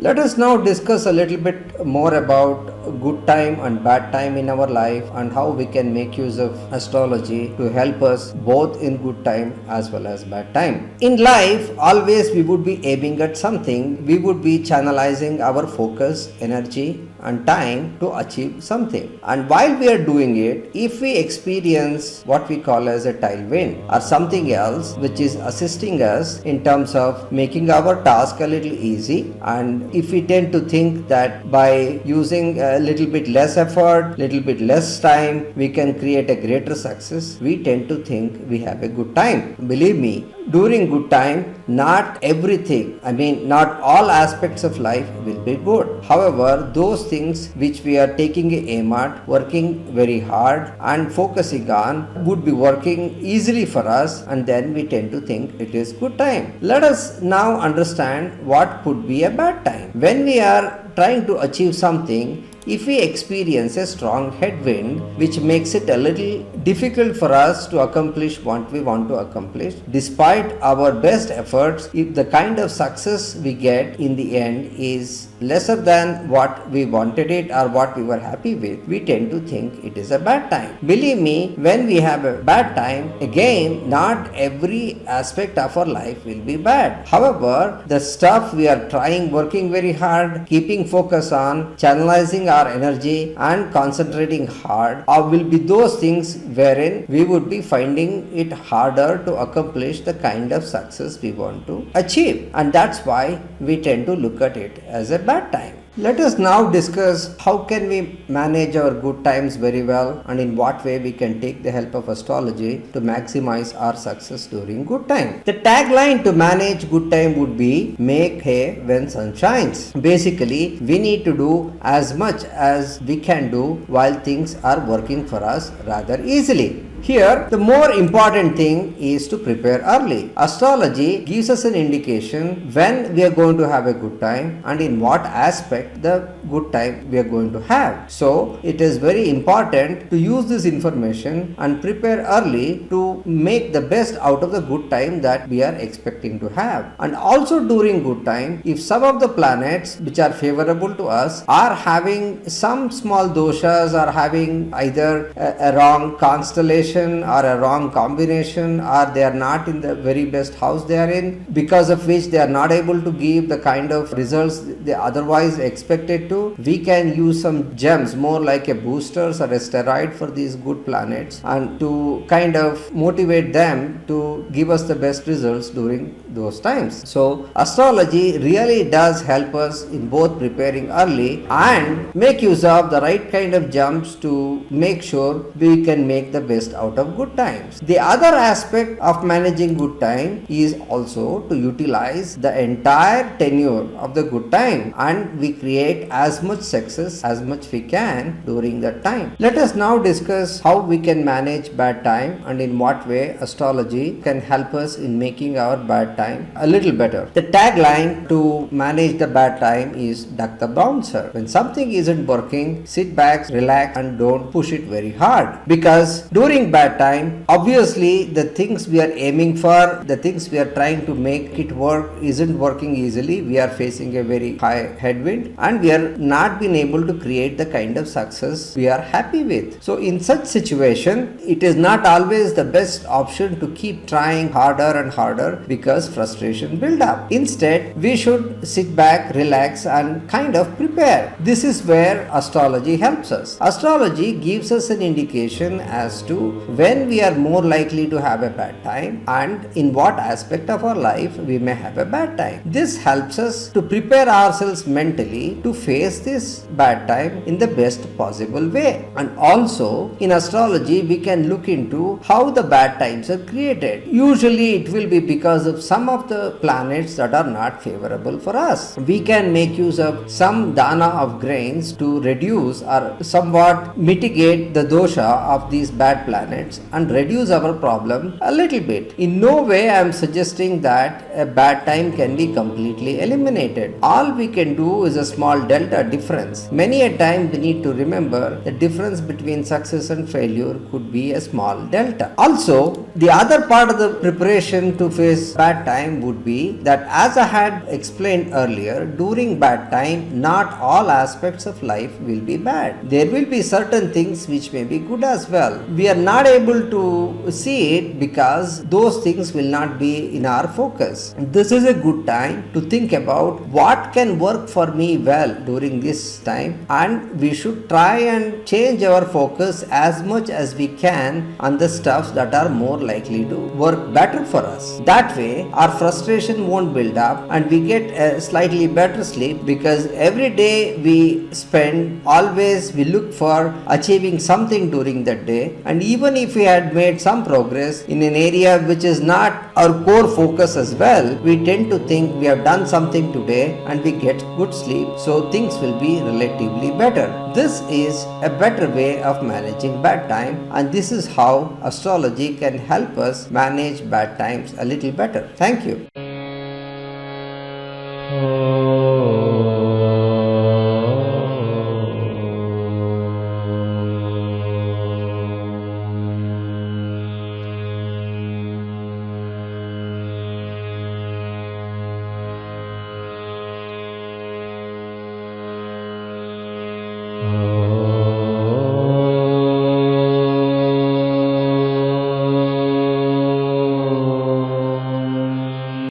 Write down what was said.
Let us now discuss a little bit more about good time and bad time in our life and how we can make use of astrology to help us both in good time as well as bad time. In life, always we would be aiming at something, we would be channelizing our focus, energy, and time to achieve something. And while we are doing it, if we experience what we call as a tailwind or something else which is assisting us in terms of making our task a little easy, and if we tend to think that by using a little bit less effort, little bit less time, we can create a greater success, we tend to think we have a good time. Believe me, during good time, not everything, not all aspects of life will be good. However, those things which we are taking aim at, working very hard and focusing on would be working easily for us, and then we tend to think it is good time. Let us now understand what could be a bad time. When we are trying to achieve something, if we experience a strong headwind which makes it a little difficult for us to accomplish what we want to accomplish, despite our best efforts, if the kind of success we get in the end is lesser than what we wanted it or what we were happy with, we tend to think it is a bad time. Believe me, when we have a bad time, again, not every aspect of our life will be bad. However, the stuff we are trying, working very hard, keeping focus on, channelizing our energy and concentrating hard, will be those things wherein we would be finding it harder to accomplish the kind of success we want to achieve, and that's why we tend to look at it as a bad time. Let us now discuss how can we manage our good times very well and in what way we can take the help of astrology to maximize our success during good time. The tagline to manage good time would be make hay when sun shines. Basically, we need to do as much as we can do while things are working for us rather easily. Here, the more important thing is to prepare early. Astrology gives us an indication when we are going to have a good time and in what aspect the good time we are going to have. So, it is very important to use this information and prepare early to make the best out of the good time that we are expecting to have. And also during good time, if some of the planets which are favorable to us are having some small doshas or having either a wrong constellation or a wrong combination, or they are not in the very best house they are in, because of which they are not able to give the kind of results they otherwise expected to, we can use some gems more like a boosters or a steroid for these good planets and to kind of motivate them to give us the best results during those times. So astrology really does help us in both preparing early and make use of the right kind of jumps to make sure we can make the best out of good times. The other aspect of managing good time is also to utilize the entire tenure of the good time, and we create as much success as much we can during that time. Let us now discuss how we can manage bad time and in what way astrology can help us in making our bad time a little better. The tagline to manage the bad time is duck the bouncer. When something isn't working, sit back, relax and don't push it very hard, because during bad time, obviously the things we are aiming for, the things we are trying to make it work isn't working easily. We are facing a very high headwind and we are not being able to create the kind of success we are happy with. So in such situation, it is not always the best option to keep trying harder and harder because frustration build up. Instead, we should sit back, relax and kind of prepare. This is where astrology helps us. Astrology gives us an indication as to when we are more likely to have a bad time and in what aspect of our life we may have a bad time. This helps us to prepare ourselves mentally to face this bad time in the best possible way. And also in astrology we can look into how the bad times are created. Usually it will be because of some of the planets that are not favorable for us. We can make use of some dana of grains to reduce or somewhat mitigate the dosha of these bad planets planets and reduce our problem a little bit. In no way I am suggesting that a bad time can be completely eliminated. All we can do is a small delta difference. Many a time we need to remember the difference between success and failure could be a small delta. Also, the other part of the preparation to face bad time would be that, as I had explained earlier, during bad time not all aspects of life will be bad. There will be certain things which may be good as well. We are not able to see it because those things will not be in our focus. This is a good time to think about what can work for me well during this time, and we should try and change our focus as much as we can on the stuff that are more likely to work better for us. That way our frustration won't build up and we get a slightly better sleep, because every day we spend, always we look for achieving something during that day, and even if we had made some progress in an area which is not our core focus as well, we tend to think we have done something today and we get good sleep, so things will be relatively better. This is a better way of managing bad time, and this is how astrology can help us manage bad times a little better. Thank you.